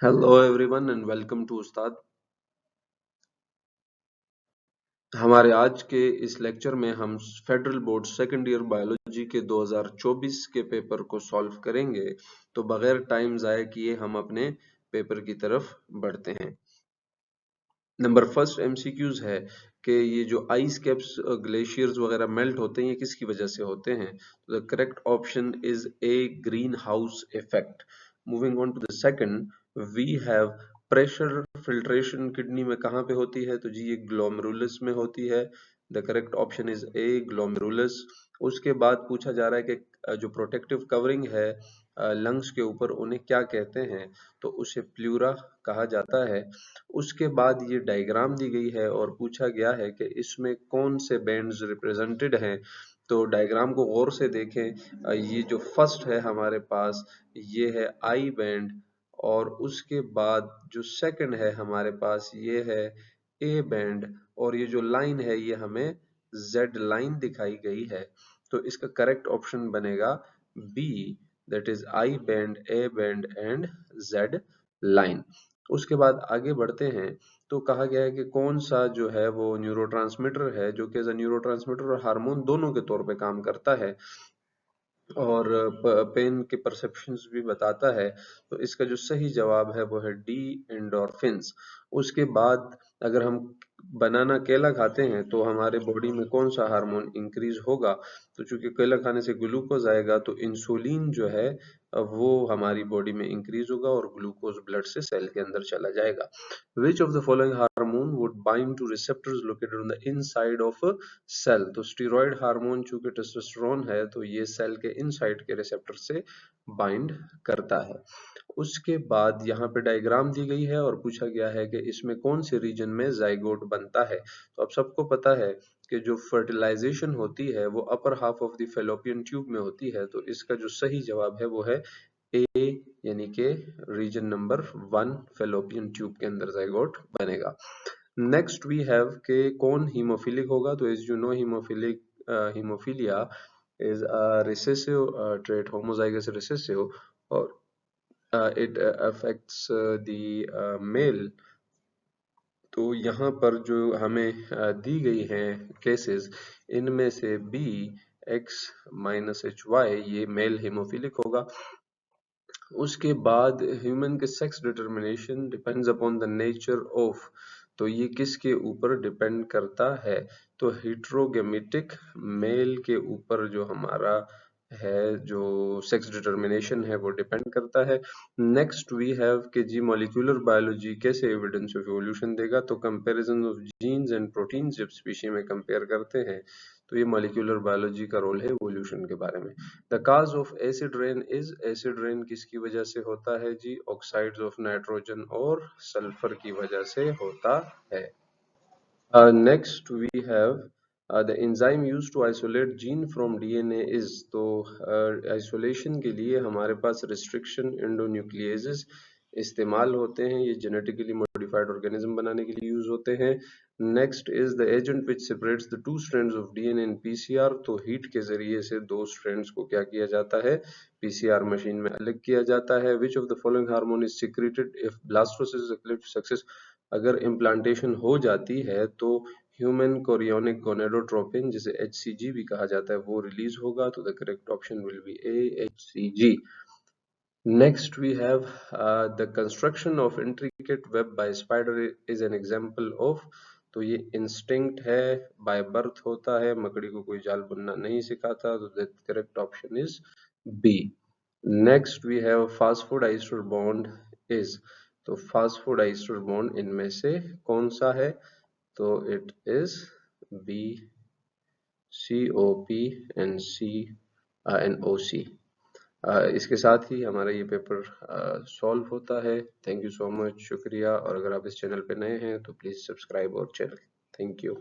Hello everyone and welcome to Ustaad. हमारे आज के इस लेक्चर में हम federal board second year biology के 2024 के पेपर को सॉल्व करेंगे। तो बगैर टाइम ज़ाया किए हम अपने पेपर की तरफ बढ़ते हैं। नंबर फर्स्ट एमसीक्यूज है कि ये जो आइस कैप्स ग्लेशियर्स वगैरह मेल्ट होते हैं ये किसकी वजह से होते हैं। The correct option is a greenhouse effect. Moving on to the second we have pressure filtration kidney में कहाँ पे होती है, तो जी ये ग्लोमेरुलस में होती है। The correct option is A glomerulus. उसके बाद पूछा जा रहा है कि जो प्रोटेक्टिव कवरिंग है लंग्स के ऊपर उन्हें क्या कहते हैं, तो उसे प्लूरा कहा जाता है। उसके बाद ये डायग्राम दी गई है और पूछा गया है कि इसमें कौन से बैंड्स रिप्रेजेंटेड हैं। तो डायग्राम को गौर से देखें। ये जो फर्स्ट है हमारे पास ये है आई बैंड, और उसके बाद जो सेकंड है हमारे पास ये है ए बैंड, और ये जो लाइन है ये हमें जेड लाइन दिखाई गई है। तो इसका करेक्ट ऑप्शन बनेगा B, that is I band, A band and Z line. उसके बाद आगे बढ़ते हैं तो कहा गया है कि कौन सा जो है वो न्यूरोट्रांसमीटर है जो कि एज अ न्यूरोट्रांसमीटर और हार्मोन दोनों के तौर पे काम करता है और पेन के परसेप्शंस भी बताता है। तो इसका जो सही जवाब है वो है डी, एंडोर्फिन्स। उसके बाद अगर हम बनाना केला खाते हैं तो हमारे बॉडी में कौन सा हार्मोन इंक्रीज होगा, तो चूंकि केला खाने से ग्लूकोज आएगा तो इंसुलिन जो है वो हमारी बॉडी में इंक्रीज होगा और ग्लूकोज ब्लड से सेल के अंदर चला जाएगा। Which of the following hormone would bind to receptors located on the inside of cell. तो स्टीरॉयड हार्मोन चूंकि टेस्टोस्टेरोन है तो ये सेल के इनसाइड के रिसेप्टर से बाइंड करता है। उसके बाद यहाँ पे डायग्राम दी गई है और पूछा गया है कि इसमें कौन से रीजन में जाइगोट बनता है। तो अब सबको पता है कि जो फर्टिलाइजेशन होती है वो upper half of the fallopian tube में होती है। तो इसका जो सही जवाब है वो है ए, यानी कि रीजन नंबर 1 फेलोपियन ट्यूब के अंदर जाइगोट बनेगा। नेक्स्ट वी हैव के कौन हीमोफिलिक होगा, तो as you know haemophilia is a recessive trait, homozygous recessive, or it affects the male। तो यहाँ पर जो हमें दी गई हैं केसेस, इनमें से B X minus H Y ये मेल हीमोफिलिक होगा। उसके बाद ह्यूमन के sex determination depends upon the nature of, तो ये किसके ऊपर डिपेंड करता है, तो हिट्रोगेमेटिक मेल के ऊपर जो हमारा है जो सेक्स डिटर्मिनेशन है वो डिपेंड करता है। नेक्स्ट वी हैव के जी मॉलिक्यूलर बायोलॉजी कैसे एविडेंस ऑफ एवोल्यूशन देगा, तो comparison of genes and proteins जब स्पीशी में कंपेयर करते हैं तो ये मॉलिक्यूलर बायोलॉजी का रोल है एवोल्यूशन के बारे में। The cause of acid rain is, acid rain किसकी वजह से होता है जी, ऑक्साइड्स ऑफ नाइट्रोजन और सल्फर की वजह से होता है। Next we have the enzyme used to isolate gene from DNA is, तो आइसोलेशन के लिए हमारे पास रिस्ट्रिक्शन एंडोन्यूक्लिएजेस इस्तेमाल होते हैं, ये जेनेटिकली मॉडिफाइड ऑर्गेनिज्म बनाने के लिए यूज होते हैं। Next is the agent which separates the two strands of DNA in PCR, तो हीट के जरिए से दो स्ट्रैंड्स को क्या किया जाता है, पीसीआर मशीन में अलग किया जाता है। विच of the following hormone is secreted if blastocyst success, अगर इम्प्लांटेशन हो जाती है तो ह्यूमन कोरियोनिक गोनेडोट्रोपिन जिसे HCG भी कहा जाता है वो रिलीज होगा। तो the correct option will be A, HCG। Next we have the construction of intricate web by spider is an example of, तो ये इंस्टिंक्ट है, बाय बर्थ होता है, मकड़ी को कोई जाल बुनना नहीं सिखाता, तो the correct option is B. Next we have phosphodiester bond is, तो फास्फोडाइस्टर बॉन्ड इनमें से कौन सा है, तो it is B, COP and NOC। इसके साथ ही हमारा ये पेपर सॉल्व होता है। थैंक यू सो मच, शुक्रिया। और अगर आप इस चैनल पे नए हैं तो प्लीज़ सब्सक्राइब और चैनल। Thank you.